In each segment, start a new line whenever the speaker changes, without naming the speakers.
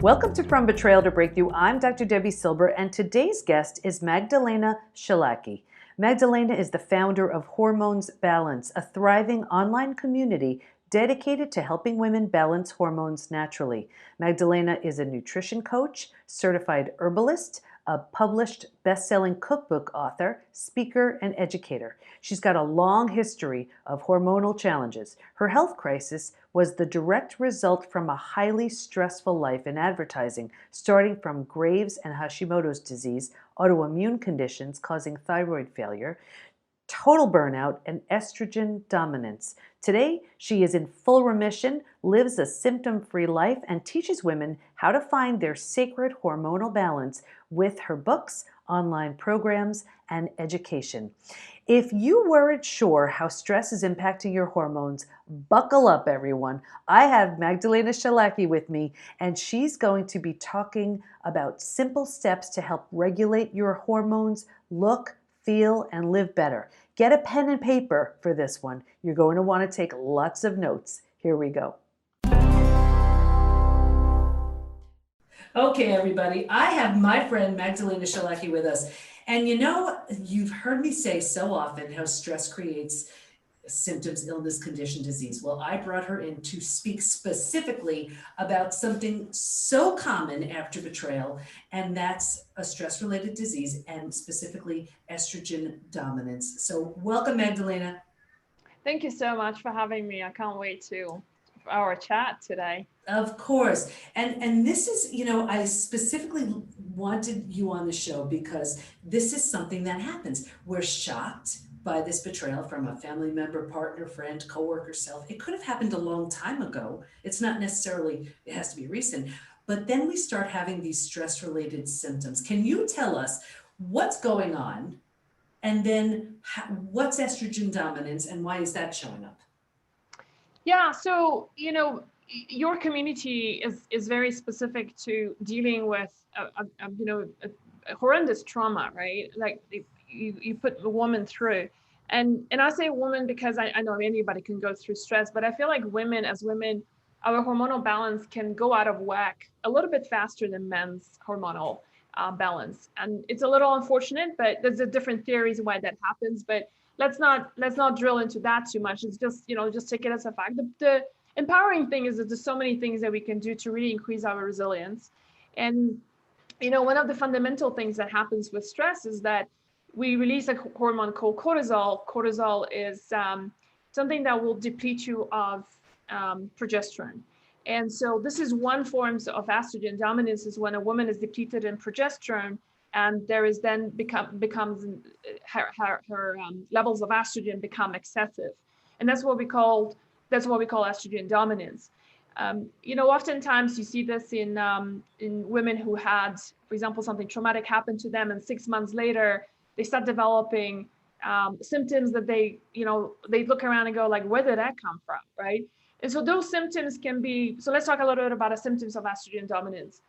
Welcome to From Betrayal to Breakthrough. I'm Dr. Debbie Silber, and today's guest is Magdalena Wszelaki. Magdalena is the founder of Hormones Balance, a thriving online community dedicated to helping women balance hormones naturally. Magdalena is a nutrition coach, certified herbalist, a published best-selling cookbook author, speaker, and educator. She's got a long history of hormonal challenges. Her health crisis was the direct result from a highly stressful life in advertising, starting from Graves' and Hashimoto's disease, autoimmune conditions causing thyroid failure, total burnout, and estrogen dominance. Today, she is in full remission, lives a symptom-free life, and teaches women how to find their sacred hormonal balance with her books, online programs, and education. If you weren't sure how stress is impacting your hormones, buckle up, everyone. I have Magdalena Wszelaki with me, and she's going to be talking about simple steps to help regulate your hormones, look, feel, and live better. Get a pen and paper for this one. You're going to want to take lots of notes. Here we go. Okay, everybody, I have my friend Magdalena Wszelaki with us. And you know, you've heard me say so often how stress creates symptoms, illness, condition, disease. Well, I brought her in to speak specifically about something so common after betrayal, and that's a stress-related disease, and specifically estrogen dominance. So welcome, Magdalena.
Thank you so much for having me. I can't wait to our chat today.
Of course. And this is, you know, I specifically wanted you on the show because this is something that happens. We're shocked by this betrayal from a family member, partner, friend, coworker, self. It could have happened a long time ago. It's not necessarily, it has to be recent. But then we start having these stress-related symptoms. Can you tell us what's going on? And then what's estrogen dominance and why is that showing up?
Yeah, so, you know, your community is very specific to dealing with, a horrendous trauma, right? Like you put the woman through. And I say woman because I know anybody can go through stress, but I feel like women, our hormonal balance can go out of whack a little bit faster than men's hormonal balance. And it's a little unfortunate, but there's a different theories why that happens. But let's not drill into that too much. It's just, just take it as a fact. The empowering thing is that there's so many things that we can do to really increase our resilience. And, one of the fundamental things that happens with stress is that we release a hormone called cortisol. Cortisol is something that will deplete you of progesterone. And so this is one form of estrogen dominance, is when a woman is depleted in progesterone, and there is then becomes her levels of estrogen become excessive, and that's what we call estrogen dominance. Oftentimes you see this in women who had, for example, something traumatic happened to them, and 6 months later they start developing symptoms that they look around and go like, where did that come from, right? And so those symptoms can be, so let's talk a little bit about the symptoms of estrogen dominance.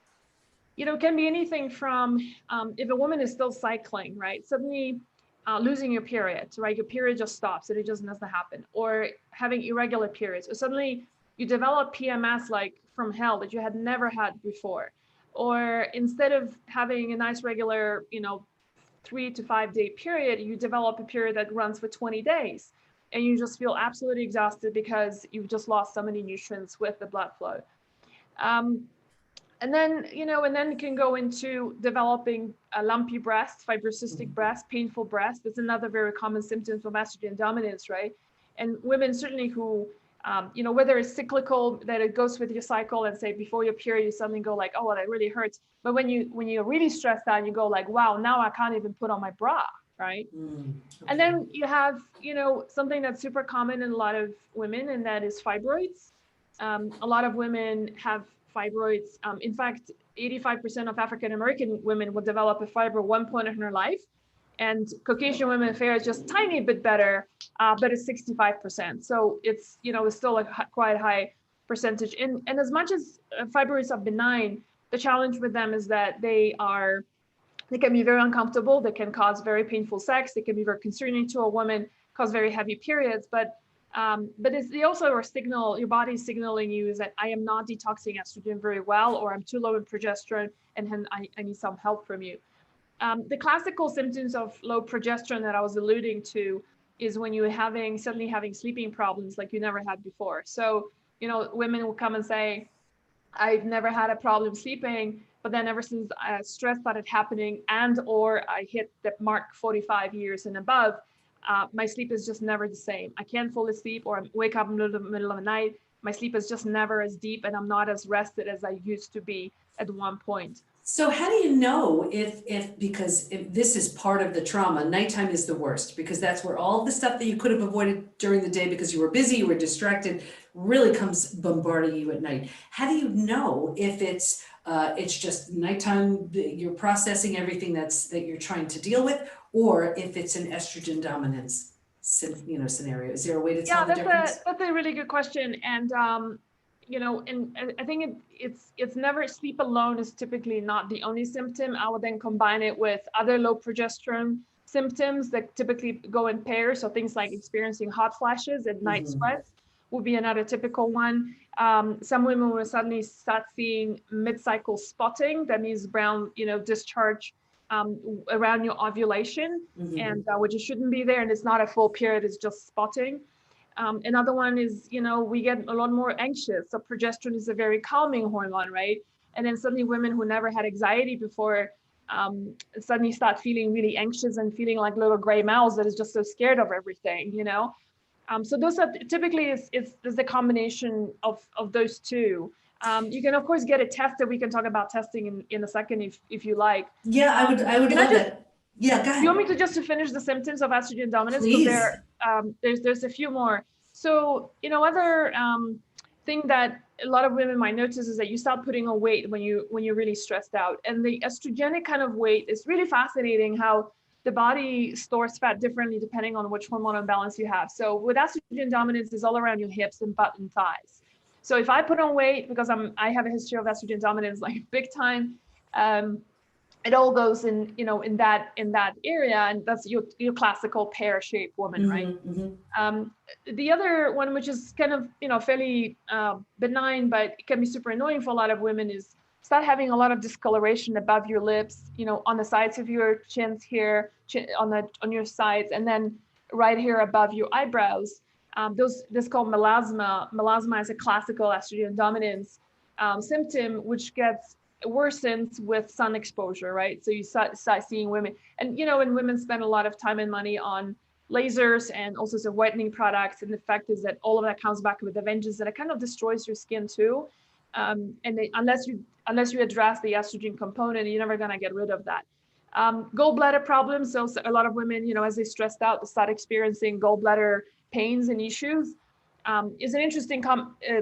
It can be anything from if a woman is still cycling, right? Suddenly losing your period, right? Your period just stops and it just doesn't happen. Or having irregular periods. Or suddenly you develop PMS like from hell that you had never had before. Or instead of having a nice regular, 3 to 5 day period, you develop a period that runs for 20 days. And you just feel absolutely exhausted because you've just lost so many nutrients with the blood flow. And then it can go into developing a lumpy breast, fibrocystic breast, painful breast. That's another very common symptom of estrogen dominance, right? And women certainly who, whether it's cyclical, that it goes with your cycle, and say before your period, you suddenly go like, oh, well, that really hurts. But when you're really stressed out, you go like, wow, now I can't even put on my bra, right? Okay. And then you have, something that's super common in a lot of women, and that is fibroids. A lot of women have fibroids. In fact, 85% of African-American women will develop a fibroid at one point in their life. And Caucasian women fare is just tiny bit better, but it's 65%. So it's, it's still a quite high percentage. And as much as fibroids are benign, the challenge with them is that they can be very uncomfortable. They can cause very painful sex. They can be very concerning to a woman, cause very heavy periods. But But they also are signal, your body's signaling you is that I am not detoxing estrogen very well, or I'm too low in progesterone, and then I need some help from you. The classical symptoms of low progesterone that I was alluding to is when you're suddenly having sleeping problems like you never had before. So, women will come and say, I've never had a problem sleeping, but then ever since stress started happening or I hit the mark 45 years and above, my sleep is just never the same. I can't fall asleep, or I wake up in the middle of the night. My sleep is just never as deep, and I'm not as rested as I used to be at one point.
So how do you know because if this is part of the trauma, nighttime is the worst, because that's where all the stuff that you could have avoided during the day because you were busy, you were distracted, really comes bombarding you at night. How do you know if it's just nighttime, you're processing everything that you're trying to deal with, or if it's an estrogen dominance scenario? Is there a way to tell the difference?
That's a really good question. And and I think it's never, sleep alone is typically not the only symptom. I would then combine it with other low progesterone symptoms that typically go in pairs. So things like experiencing hot flashes at night sweats would be another typical one. Some women will suddenly start seeing mid-cycle spotting. That means brown, discharge around your ovulation, and which it shouldn't be there. And it's not a full period, it's just spotting. Another one is, we get a lot more anxious. So progesterone is a very calming hormone, right? And then suddenly women who never had anxiety before suddenly start feeling really anxious and feeling like little gray mouse that is just so scared of everything, So those are typically it's the combination of those two. You can of course get a test that we can talk about testing in a second if you like.
Yeah, I would love that. Yeah, go ahead.
You want me to just to finish the symptoms of estrogen dominance?
Please.
There's a few more. So, other thing that a lot of women might notice is that you start putting on weight when you're really stressed out. And the estrogenic kind of weight is really fascinating, how the body stores fat differently depending on which hormonal imbalance you have. So with estrogen dominance, is all around your hips and butt and thighs. So if I put on weight because I have a history of estrogen dominance, like big time, it all goes in, in that area, and that's your classical pear-shaped woman, right? The other one, which is kind of, fairly benign, but it can be super annoying for a lot of women, is start having a lot of discoloration above your lips, on the sides of your chins here, on your sides, and then right here above your eyebrows. This called melasma. Melasma is a classical estrogen dominance symptom, which gets worsens with sun exposure, right? So you start seeing women, and when women spend a lot of time and money on lasers and all sorts of whitening products, and the fact is that all of that comes back with a vengeance, that it kind of destroys your skin too. Unless you address the estrogen component, you're never gonna get rid of that. Gallbladder problems. So a lot of women, as they stressed out, they start experiencing gallbladder pains and issues. Is an interesting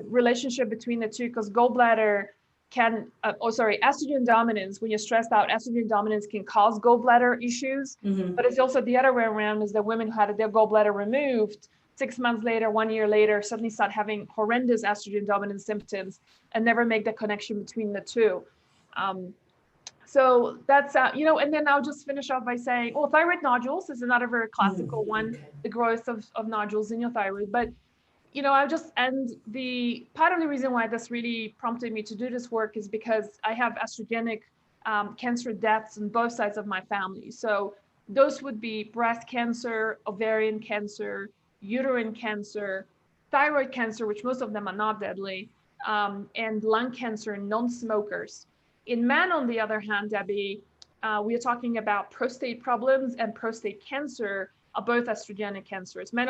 relationship between the two, because gallbladder estrogen dominance, when you're stressed out, estrogen dominance can cause gallbladder issues. But it's also the other way around, is that women who had their gallbladder removed 6 months later, 1 year later, suddenly start having horrendous estrogen dominant symptoms and never make the connection between the two. So that's, and then I'll just finish off by saying, thyroid nodules is another very classical one, the growth of nodules in your thyroid. But the part of the reason why this really prompted me to do this work is because I have estrogenic cancer deaths on both sides of my family. So those would be breast cancer, ovarian cancer, uterine cancer, thyroid cancer, which most of them are not deadly, and lung cancer in non-smokers. In men, on the other hand, Debbie, we are talking about prostate problems and prostate cancer, are both estrogenic cancers. Men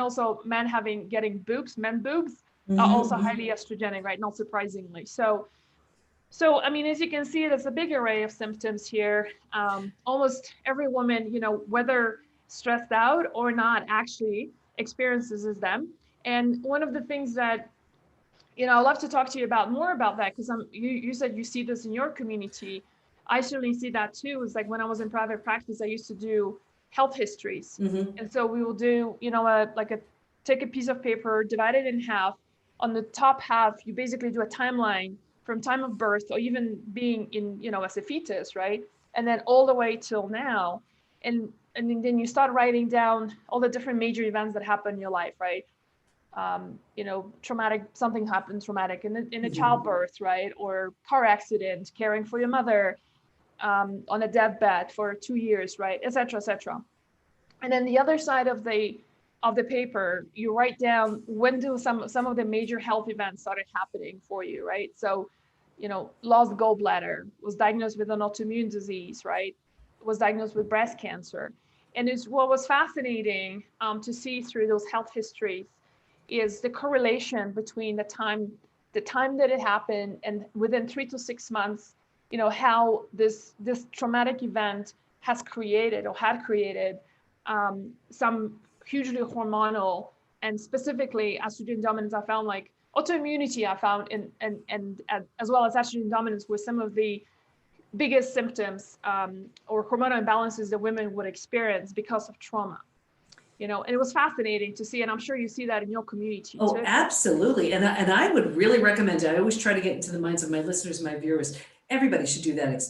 getting boobs, men boobs, are also highly estrogenic, right? Not surprisingly. So I mean, as you can see, there's a big array of symptoms here. Almost every woman, whether stressed out or not, actually experiences them. And one of the things that, I'd love to talk to you about more about that, because you said you see this in your community. I certainly see that too. It's like when I was in private practice, I used to do health histories. And so we will do, take a piece of paper, divide it in half. On the top half, you basically do a timeline from time of birth, or even being in, as a fetus, right? And then all the way till now. And then you start writing down all the different major events that happen in your life, right? traumatic, something happened traumatic in a childbirth, right? Or car accident, caring for your mother, on a deathbed for 2 years, right? Et cetera, et cetera. And then the other side of the paper, you write down when do some of the major health events started happening for you, right? So, lost gallbladder, was diagnosed with an autoimmune disease, right? Was diagnosed with breast cancer. And it's what was fascinating to see through those health histories is the correlation between the time that it happened and within 3 to 6 months, how this traumatic event has created or had created some hugely hormonal and specifically estrogen dominance. I found like autoimmunity, I found, and as well as estrogen dominance were some of the biggest symptoms or hormonal imbalances that women would experience because of trauma. And it was fascinating to see, and I'm sure you see that in your community
Oh,
too.
absolutely. And I would really recommend it. I always try to get into the minds of my listeners, my viewers. Everybody should do that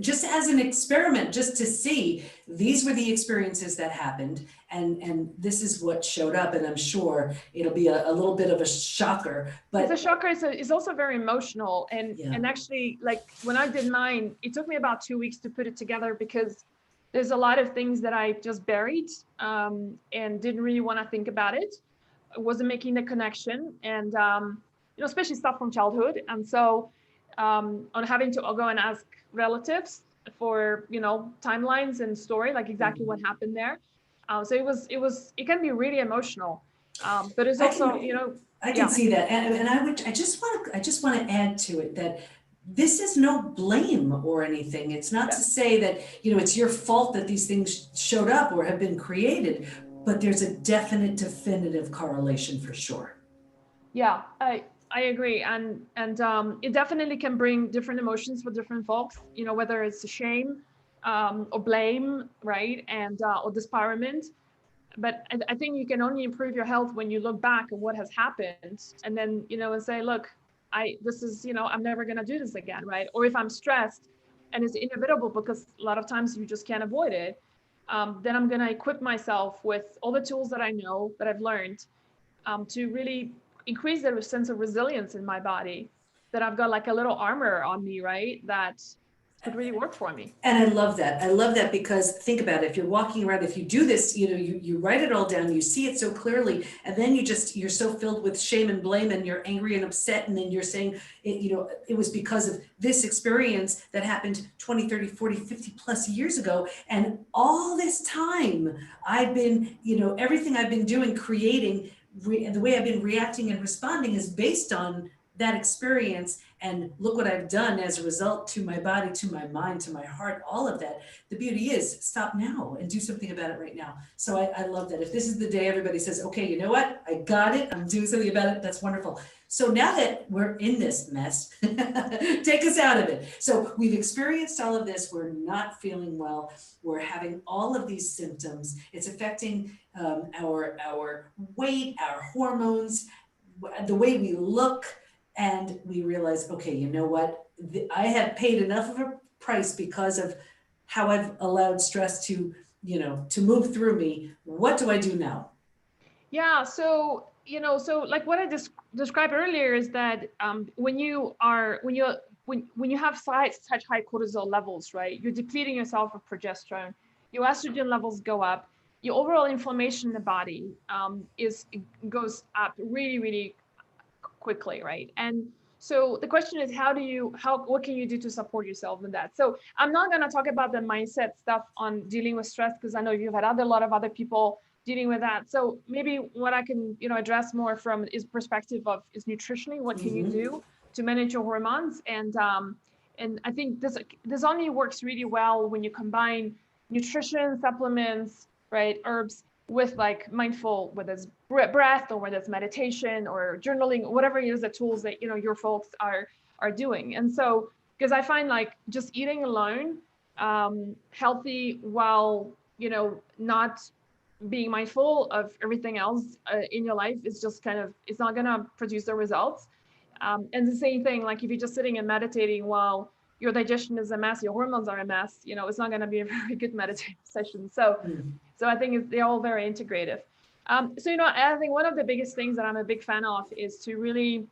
just as an experiment, just to see these were the experiences that happened, and this is what showed up. And I'm sure it'll be a little bit of a shocker, but
it's a shocker. It's also very emotional, and actually, like when I did mine, it took me about 2 weeks to put it together because there's a lot of things that I just buried and didn't really want to think about it. I wasn't making the connection, and especially stuff from childhood. And so on having to go and ask relatives for timelines and story, like exactly what happened there. So it can be really emotional, but it's also
I can see that, and I just want to add to it that this is no blame or anything. It's not to say that it's your fault that these things showed up or have been created, but there's a definite, definitive correlation for sure.
Yeah, I agree, and it definitely can bring different emotions for different folks. Whether it's shame or blame, right, and or disparagement. But I think you can only improve your health when you look back at what has happened, and then and say, look, this is I'm never gonna do this again, right? Or if I'm stressed, and it's inevitable because a lot of times you just can't avoid it, then I'm gonna equip myself with all the tools that I know that I've learned to really increase the sense of resilience in my body, that I've got like a little armor on me, right? That could really work for me.
And I love that. I love that because think about it. If you're walking around, if you do this, you write it all down, you see it so clearly, and then you're so filled with shame and blame, and you're angry and upset, and then you're saying, it was because of this experience that happened 20, 30, 40, 50 plus years ago. And all this time I've been, everything I've been doing, creating, the way I've been reacting and responding is based on that experience, and look what I've done as a result to my body, to my mind, to my heart, all of that. The beauty is stop now and do something about it right now. So I love that. If this is the day everybody says, okay, you know what, I got it, I'm doing something about it, that's wonderful. So now that we're in this mess, take us out of it. So we've experienced all of this, we're not feeling well, we're having all of these symptoms, it's affecting our weight, our hormones, the way we look. And we realize, okay, you know what? I have paid enough of a price because of how I've allowed stress to move through me. What do I do now?
Yeah. So, so like what I described earlier is that when you have such high cortisol levels, right, you're depleting yourself of progesterone, your estrogen levels go up, your overall inflammation in the body goes up really, really quickly, right? And so the question is, what can you do to support yourself in that? So I'm not going to talk about the mindset stuff on dealing with stress, because I know you've had a lot of other people dealing with that. So maybe what I can, address more from is perspective of is nutritionally, what can you do to manage your hormones? And I think this only works really well when you combine nutrition, supplements, right, herbs, with like mindful, whether it's breath or whether it's meditation or journaling, whatever it is, the tools that your folks are doing. And so, because I find like just eating alone, healthy while not being mindful of everything else in your life is just it's not gonna produce the results. And the same thing, like if you're just sitting and meditating while your digestion is a mess, your hormones are a mess, it's not going to be a very good meditation session. So I think they're all very integrative. So, I think one of the biggest things that I'm a big fan of is to really,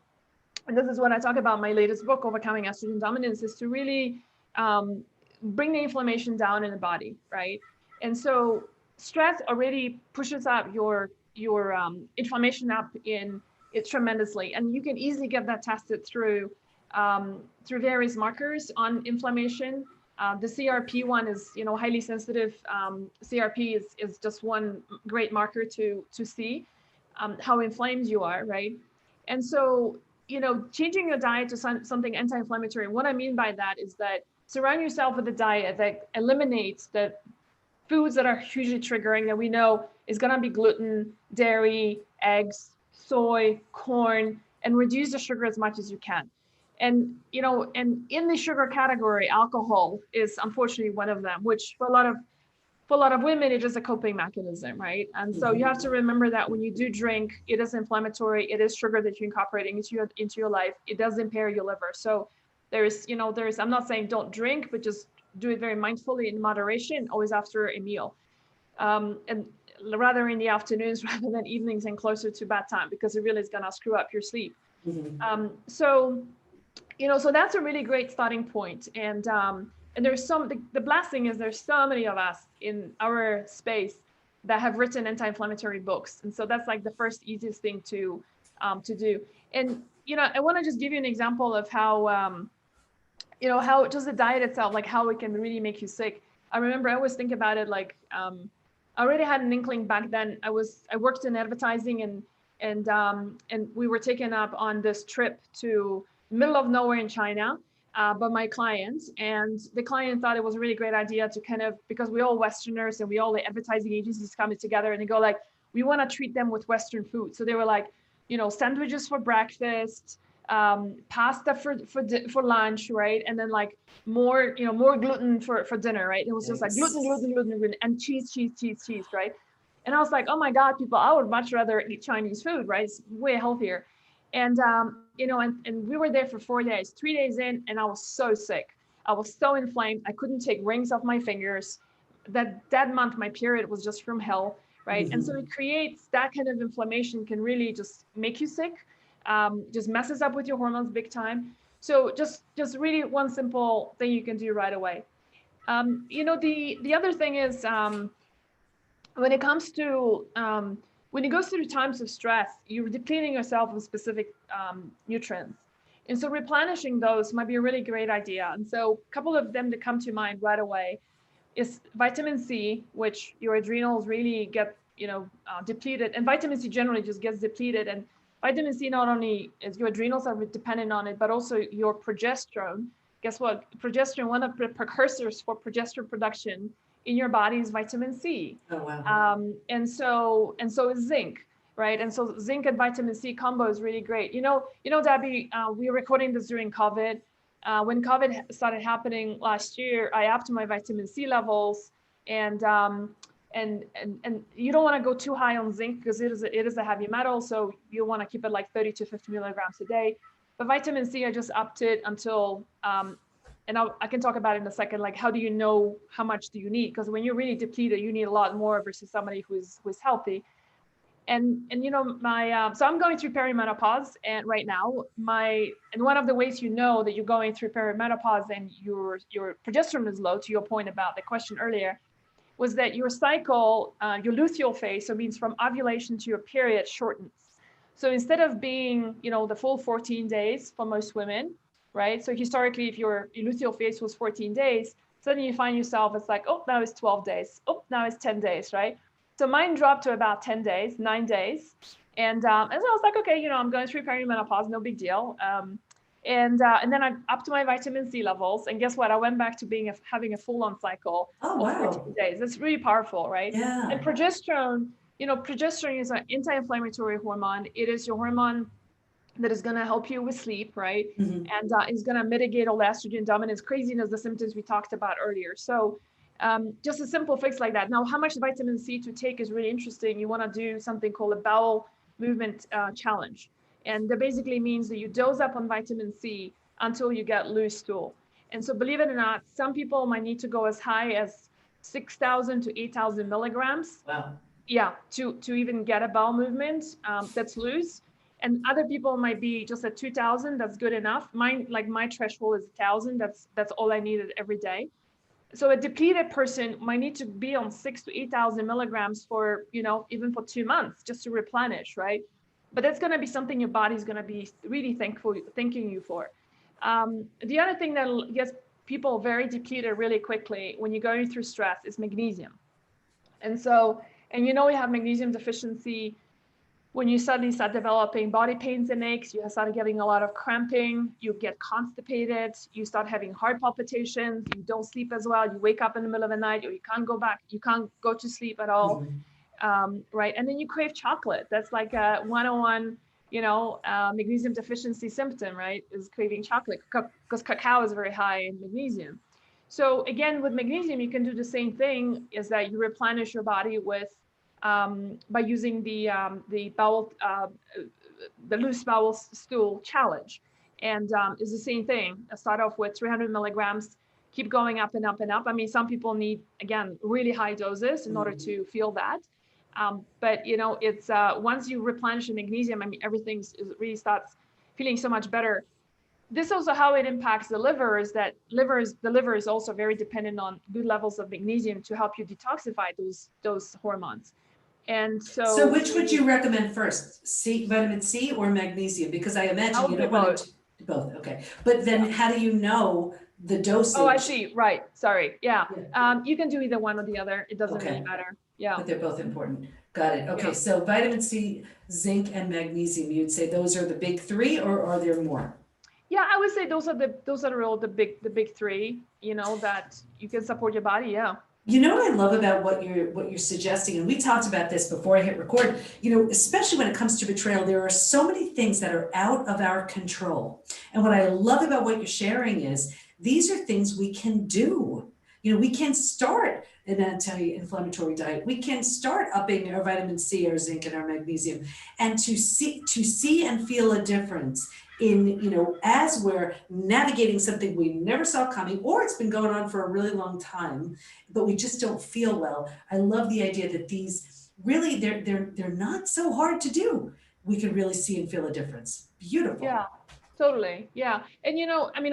and this is what I talk about in my latest book, Overcoming Estrogen Dominance, is to really bring the inflammation down in the body, right? And so stress already pushes up your inflammation up in it tremendously, and you can easily get that tested through various markers on inflammation. The CRP one is, highly sensitive. CRP is just one great marker to see how inflamed you are, right? And so, changing your diet to something anti-inflammatory. And what I mean by that is that surround yourself with a diet that eliminates the foods that are hugely triggering, that we know is going to be gluten, dairy, eggs, soy, corn, and reduce the sugar as much as you can. And, and in the sugar category, alcohol is unfortunately one of them, which for a lot of women, it is a coping mechanism, right? And so you have to remember that when you do drink, it is inflammatory, it is sugar that you're incorporating into your life. It does impair your liver. So I'm not saying don't drink, but just do it very mindfully in moderation, always after a meal. And rather in the afternoons rather than evenings and closer to bedtime, because it really is gonna screw up your sleep. So that's a really great starting point. And there's the blessing is there's so many of us in our space that have written anti-inflammatory books. And so that's like the first easiest thing to do. And, I want to just give you an example of how, how just the diet itself, like how it can really make you sick. I remember I always think about it like, I already had an inkling back then. I worked in advertising and we were taken up on this trip to middle of nowhere in China, by my client. And the client thought it was a really great idea to kind of, because we're all Westerners and we all the advertising agencies coming together and they go like, we want to treat them with Western food. So they were like, sandwiches for breakfast, pasta for lunch, right? And then like more gluten for dinner, right? It was just like gluten, and cheese, right? And I was like, oh my God, people, I would much rather eat Chinese food, right? It's way healthier. And, and we were there for 4 days, 3 days in, and I was so sick. I was so inflamed. I couldn't take rings off my fingers. That month, my period was just from hell, right? And so it creates that kind of inflammation can really just make you sick, just messes up with your hormones big time. So just really one simple thing you can do right away. The other thing is, when it comes to when you go through times of stress, you're depleting yourself of specific nutrients. And so replenishing those might be a really great idea. And so a couple of them that come to mind right away is vitamin C, which your adrenals really get, depleted. And vitamin C generally just gets depleted. And vitamin C not only is your adrenals are dependent on it, but also your progesterone. Guess what? Progesterone, one of the precursors for progesterone production in your body is vitamin C.
Oh, wow.
And so is zinc, right? And so zinc and vitamin C combo is really great. Debbie, we were recording this during COVID. When COVID started happening last year, I upped my vitamin C levels, and you don't want to go too high on zinc because it is a heavy metal, so you want to keep it like 30 to 50 milligrams a day. But vitamin C, I just upped it until and I can talk about it in a second, like how do you know how much do you need? Because when you're really depleted, you need a lot more versus somebody who's healthy. And my so I'm going through perimenopause, and right now and one of the ways you know that you're going through perimenopause and your progesterone is low, to your point about the question earlier, was that your cycle, your luteal phase, so it means from ovulation to your period, shortens. So instead of being the full 14 days for most women, right? So historically, if your luteal phase was 14 days, suddenly you find yourself, it's like, oh, now it's 12 days. Oh, now it's 10 days, right? So mine dropped to about 10 days, 9 days. And so I was like, okay, I'm going through perimenopause, no big deal. And then I upped my vitamin C levels. And guess what? I went back to having a full-on cycle of 14 days. That's really powerful, right?
Yeah.
And progesterone, progesterone is an anti-inflammatory hormone. It is your hormone that is going to help you with sleep, right? And is going to mitigate all the estrogen dominance craziness, the symptoms we talked about earlier. So just a simple fix like that. Now, how much vitamin C to take is really interesting. You want to do something called a bowel movement challenge. And that basically means that you dose up on vitamin C until you get loose stool. And so believe it or not, some people might need to go as high as 6,000 to 8,000 milligrams.
Wow.
yeah, to even get a bowel movement that's loose. And other people might be just at 2,000. That's good enough. Mine, like my threshold is 1,000. That's all I needed every day. So a depleted person might need to be on 6 to 8,000 milligrams for, even for 2 months just to replenish, right? But that's going to be something your body's going to be really thanking you for. The other thing that gets people very depleted really quickly when you're going through stress is magnesium. And so, and we have magnesium deficiency when you suddenly start developing body pains and aches, you start getting a lot of cramping, you get constipated, you start having heart palpitations, you don't sleep as well, you wake up in the middle of the night, or you can't go to sleep at all, right? And then you crave chocolate. That's like a 101, magnesium deficiency symptom, right? Is craving chocolate, because cacao is very high in magnesium. So again, with magnesium, you can do the same thing, is that you replenish your body with by using the bowel, the loose bowel stool challenge, and it's the same thing. I start off with 300 milligrams, keep going up and up and up. I mean, some people need, again, really high doses in order to feel that. But it's once you replenish the magnesium, I mean, everything really starts feeling so much better. This also how it impacts the liver, is that the liver is also very dependent on good levels of magnesium to help you detoxify those hormones. And
so which would you recommend first, vitamin C or magnesium? Because I imagine you don't want to both. Okay, but then how do you know the dosage?
Oh, I see. Right. Sorry. Yeah. You can do either one or the other. It doesn't really matter. Yeah.
But they're both important. Got it. Okay. Yeah. So vitamin C, zinc, and magnesium, you'd say those are the big three, or are there more?
Yeah, I would say those are the big three, that you can support your body. Yeah.
You know what I love about what you're suggesting, and we talked about this before I hit record, especially when it comes to betrayal, there are so many things that are out of our control. And what I love about what you're sharing is these are things we can do. We can start an anti-inflammatory diet. We can start upping our vitamin C, our zinc, and our magnesium, and to see and feel a difference in, as we're navigating something we never saw coming, or it's been going on for a really long time, but we just don't feel well. I love the idea that these really, they're not so hard to do. We can really see and feel a difference. Beautiful.
Yeah, totally. Yeah. And,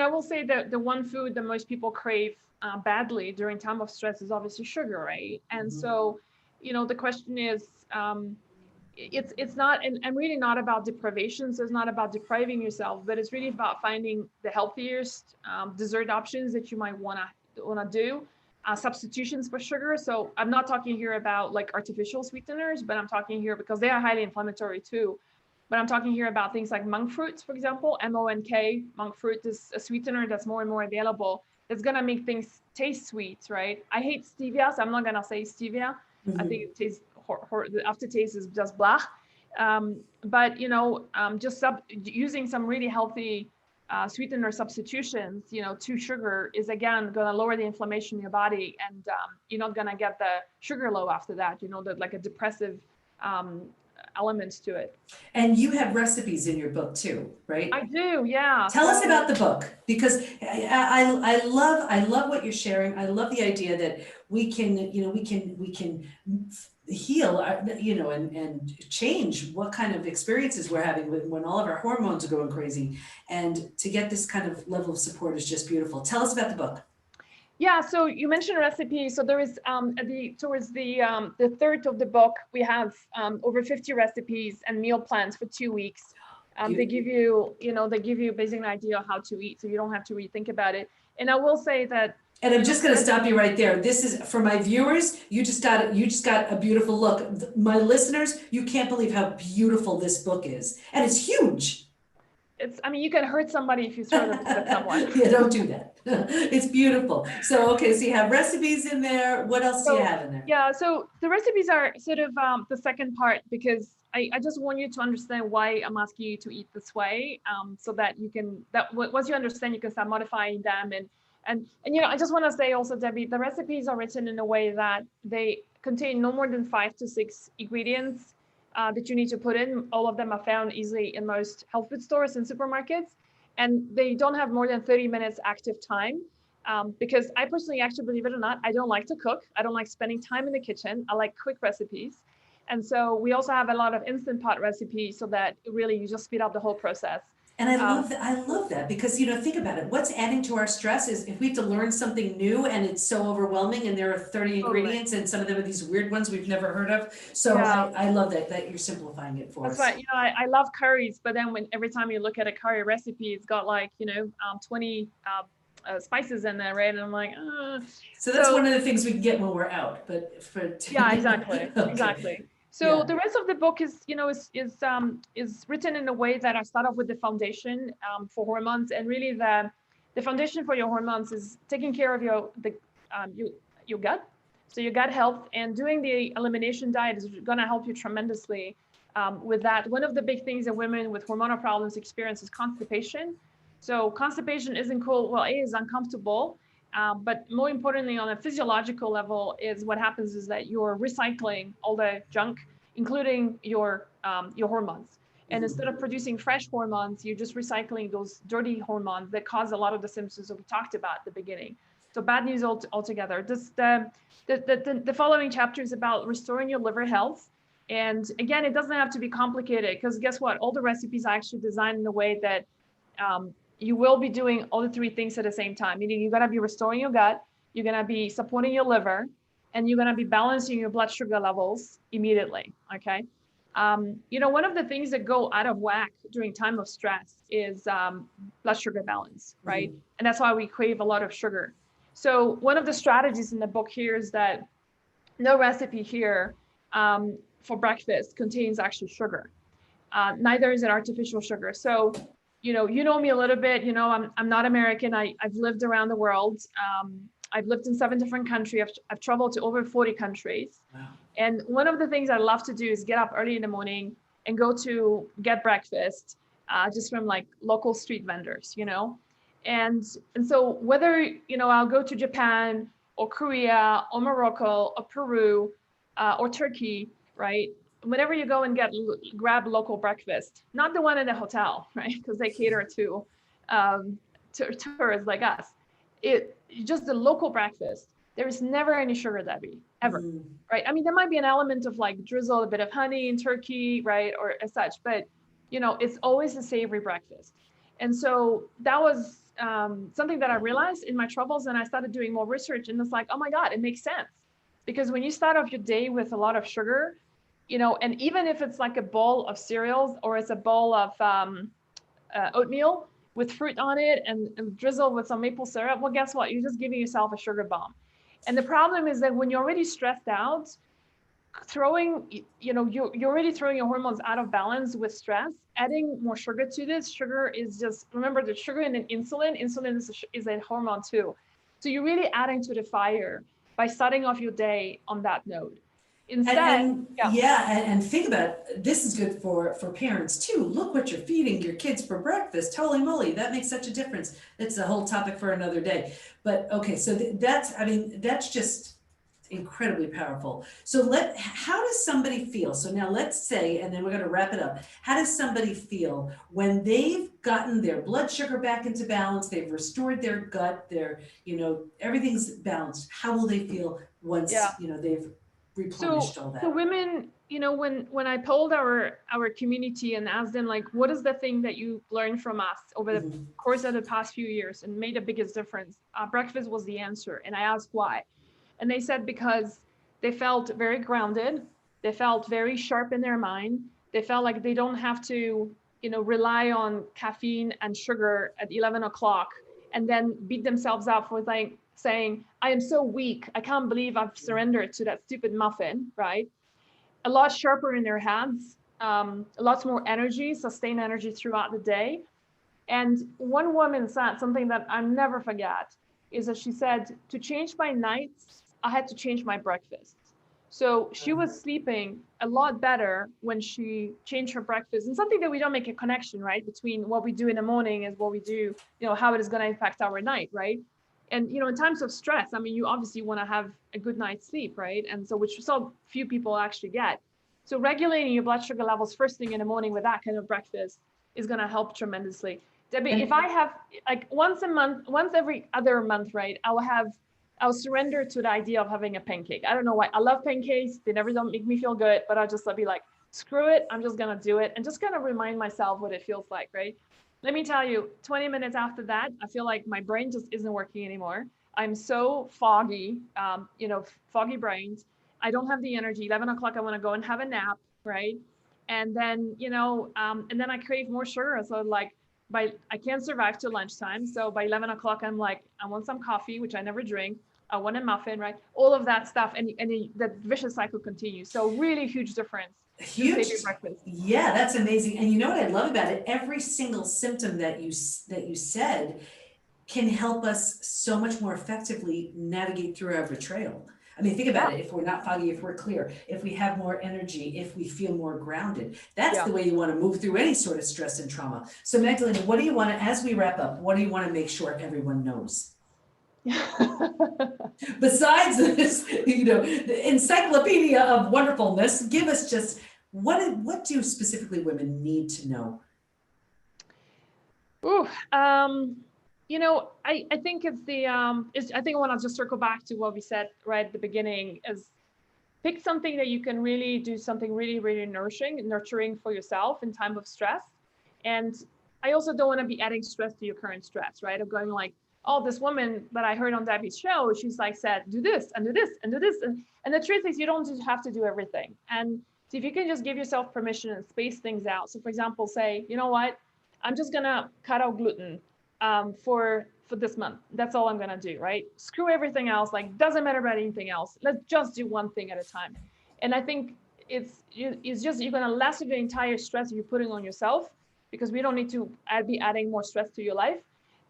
I will say that the one food that most people crave badly during time of stress is obviously sugar, right? And so, the question is, it's not, and really not about deprivation. So it's not about depriving yourself, but it's really about finding the healthiest dessert options that you might want to do. Substitutions for sugar. So I'm not talking here about like artificial sweeteners, but I'm talking here because they are highly inflammatory too. But I'm talking here about things like monk fruits, for example. MONK, monk fruit is a sweetener that's more and more available. It's going to make things taste sweet, right? I hate stevia, so I'm not going to say stevia. I think it tastes, the aftertaste is just blah. But, just using some really healthy sweetener substitutions, to sugar is, again, going to lower the inflammation in your body. And you're not going to get the sugar low after that, like a depressive elements to it.
And you have recipes in your book too, right?
I do, yeah.
Tell us about the book, because I love what you're sharing. I love the idea that we can heal, and change what kind of experiences we're having when all of our hormones are going crazy, and to get this kind of level of support is just beautiful. Tell us about the book.
Yeah, so you mentioned recipes. So there is towards the third of the book, we have over 50 recipes and meal plans for 2 weeks. They give you, basically an idea of how to eat, so you don't have to rethink about it. And I will say that.
And I'm just going to stop you right there. This is for my viewers. You just got a beautiful look. My listeners, you can't believe how beautiful this book is, and it's huge.
You can hurt somebody if you throw the book at someone.
Yeah, don't do that. It's beautiful. So, okay, so you have recipes in there. What else do you have in there?
Yeah, so the recipes are sort of the second part, because I just want you to understand why I'm asking you to eat this way, so that once you understand, you can start modifying them. And I just want to say also, Debbie, the recipes are written in a way that they contain no more than 5 to 6 ingredients that you need to put in. All of them are found easily in most health food stores and supermarkets. And they don't have more than 30 minutes active time, because I personally, actually, believe it or not, I don't like to cook. I don't like spending time in the kitchen. I like quick recipes. And so we also have a lot of instant pot recipes so that really you just speed up the whole process.
And I love that. I love that because, you know, think about it. What's adding to our stress is if we have to learn something new and it's so overwhelming and there are 30 ingredients and some of them are these weird ones we've never heard of. So I love that you're simplifying it for us.
That's right. You know, I love curries, but then every time you look at a curry recipe, it's got like, 20 spices in there, right? And I'm like,
So that's one of the things we can get when we're out, but
yeah, exactly.
Okay.
Exactly. So the rest of the book is written in a way that I start off with the foundation for hormones, and really the foundation for your hormones is taking care of your gut, so your gut health, and doing the elimination diet is going to help you tremendously with that. One of the big things that women with hormonal problems experience is constipation. So constipation isn't cool. Well, it is uncomfortable. But more importantly, on a physiological level, is what happens is that you're recycling all the junk, including your hormones. And instead of producing fresh hormones, you're just recycling those dirty hormones that cause a lot of the symptoms that we talked about at the beginning. So bad news altogether. The following chapter is about restoring your liver health. And again, it doesn't have to be complicated, because guess what? All the recipes are actually designed in a way that you will be doing all the three things at the same time, meaning you're going to be restoring your gut, you're going to be supporting your liver, and you're going to be balancing your blood sugar levels immediately. Okay. One of the things that go out of whack during time of stress is blood sugar balance, right? Mm-hmm. And that's why we crave a lot of sugar. So one of the strategies in the book here is that no recipe here for breakfast contains actually sugar. Neither is it artificial sugar. So you know me a little bit, I'm not American. I've lived around the world. I've lived in 7 different countries. I've traveled to over 40 countries. Wow. And one of the things I love to do is get up early in the morning and go to get breakfast just from like local street vendors, And so whether, I'll go to Japan or Korea or Morocco or Peru or Turkey, right? Whenever you go and grab local breakfast, not the one in the hotel, right? Because they cater to tourists like us. Just the local breakfast. There is never any sugar, Debbie, ever, right? I mean, there might be an element of like drizzle a bit of honey in turkey, right, or as such, but it's always a savory breakfast. And so that was something that I realized in my travels, and I started doing more research, and it's like, oh my God, it makes sense, because when you start off your day with a lot of sugar, and even if it's like a bowl of cereals or it's a bowl of oatmeal with fruit on it and drizzled with some maple syrup, well, guess what? You're just giving yourself a sugar bomb. And the problem is that when you're already stressed out, you're already throwing your hormones out of balance with stress. Adding more sugar to this, sugar is just, remember the sugar and insulin is a hormone too. So you're really adding to the fire by starting off your day on that note. Instead,
and think about it. This is good for parents too. Look what you're feeding your kids for breakfast. Holy moly, that makes such a difference. It's a whole topic for another day. But okay, so that's just incredibly powerful. So how does somebody feel? So now let's say, and then we're going to wrap it up. How does somebody feel when they've gotten their blood sugar back into balance, they've restored their gut, everything's balanced? How will they feel once, they've replenished all that?
So women, when I polled our community and asked them, like, what is the thing that you learned from us over the course of the past few years and made the biggest difference? Breakfast was the answer. And I asked why. And they said because they felt very grounded. They felt very sharp in their mind. They felt like they don't have to, rely on caffeine and sugar at 11 o'clock and then beat themselves up for saying, I am so weak. I can't believe I've surrendered to that stupid muffin, right? A lot sharper in their heads, lots more energy, sustained energy throughout the day. And one woman said something that I'll never forget, is that she said, to change my nights, I had to change my breakfast. So she was sleeping a lot better when she changed her breakfast, and something that we don't make a connection, right, between what we do in the morning and what we do, how it is going to impact our night, right? And, in times of stress, I mean, you obviously want to have a good night's sleep, right? And so, which so few people actually get. So regulating your blood sugar levels first thing in the morning with that kind of breakfast is going to help tremendously. Debbie, if I have like once every other month, right, I will have I'll surrender to the idea of having a pancake. I don't know why. I love pancakes. They never don't make me feel good, but I'll be like, screw it. I'm just going to do it and just kind of remind myself what it feels like, right? Let me tell you, 20 minutes after that, I feel like my brain just isn't working anymore. I'm so foggy, foggy brains. I don't have the energy. 11 o'clock, I want to go and have a nap, right? And then, and then I crave more sugar. So like I can't survive till lunchtime. So by 11 o'clock, I'm like, I want some coffee, which I never drink. I want a muffin, right? All of that stuff. And that vicious cycle continues. So really huge difference.
Huge.
Breakfast.
Yeah, that's amazing. And you know what I love about it? Every single symptom that you said can help us so much more effectively navigate through our betrayal. I mean, think about it. If we're not foggy, if we're clear, if we have more energy, if we feel more grounded, that's the way you want to move through any sort of stress and trauma. So Magdalena, what do you want to, as we wrap up, what do you want to make sure everyone knows? Besides this, the encyclopedia of wonderfulness, give us just what do specifically women need to know?
Ooh, I think it's I think I want to just circle back to what we said right at the beginning is pick something that you can really do something really, really nurturing for yourself in time of stress. And I also don't want to be adding stress to your current stress, right? Of going like, oh, this woman that I heard on Debbie's show, she's like said, do this and do this and do this. And the truth is you don't have to do everything. And so if you can just give yourself permission and space things out. So for example, say, you know what, I'm just going to cut out gluten for this month. That's all I'm going to do, right? Screw everything else. Like, doesn't matter about anything else. Let's just do one thing at a time. And I think it's just, you're going to lessen the entire stress you're putting on yourself because we don't need to be adding more stress to your life.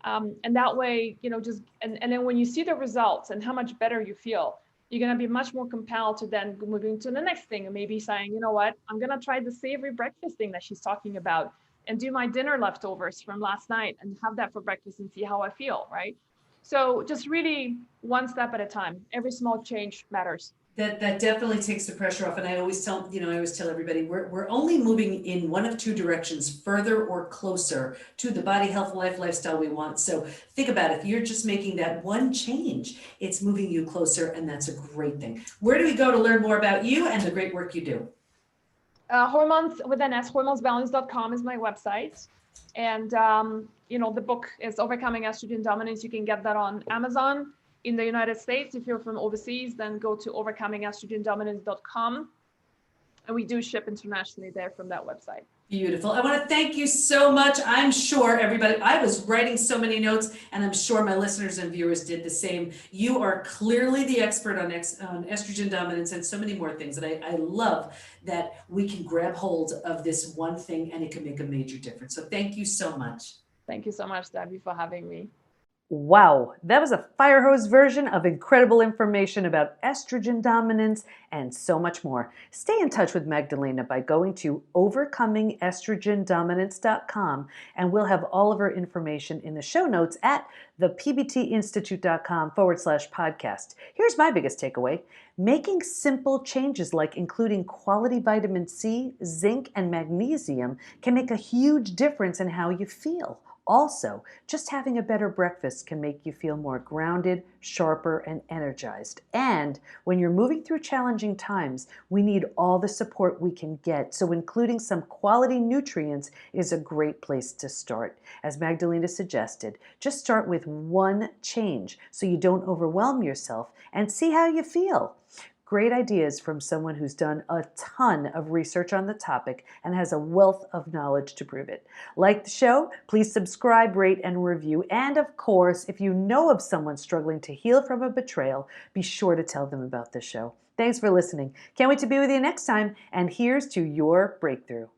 And that way, and then when you see the results and how much better you feel, you're going to be much more compelled to then moving to the next thing and maybe saying, you know what, I'm going to try the savory breakfast thing that she's talking about and do my dinner leftovers from last night and have that for breakfast and see how I feel, right? So just really one step at a time. Every small change matters.
That definitely takes the pressure off. And I always tell everybody, we're only moving in one of two directions, further or closer to the body, health, lifestyle we want. So think about it. If you're just making that one change, it's moving you closer, and that's a great thing. Where do we go to learn more about you and the great work you do?
Hormones with an S, hormonesbalance.com is my website. And, the book is Overcoming Estrogen Dominance. You can get that on Amazon. In the United States, if you're from overseas, then go to overcomingestrogendominance.com. And we do ship internationally there from that website.
Beautiful. I want to thank you so much. I'm sure everybody, I was writing so many notes, and I'm sure my listeners and viewers did the same. You are clearly the expert on estrogen dominance and so many more things. And I love that we can grab hold of this one thing and it can make a major difference. So thank you so much.
Thank you so much, Debbie, for having me.
Wow, that was a fire hose version of incredible information about estrogen dominance and so much more. Stay in touch with Magdalena by going to overcomingestrogendominance.com, and we'll have all of her information in the show notes at thepbtinstitute.com/podcast. Here's my biggest takeaway. Making simple changes like including quality vitamin C, zinc, and magnesium can make a huge difference in how you feel. Also, just having a better breakfast can make you feel more grounded, sharper, and energized. And when you're moving through challenging times, we need all the support we can get. So including some quality nutrients is a great place to start. As Magdalena suggested, just start with one change so you don't overwhelm yourself and see how you feel. Great ideas from someone who's done a ton of research on the topic and has a wealth of knowledge to prove it. Like the show, please subscribe, rate, and review. And of course, if you know of someone struggling to heal from a betrayal, be sure to tell them about the show. Thanks for listening. Can't wait to be with you next time. And here's to your breakthrough.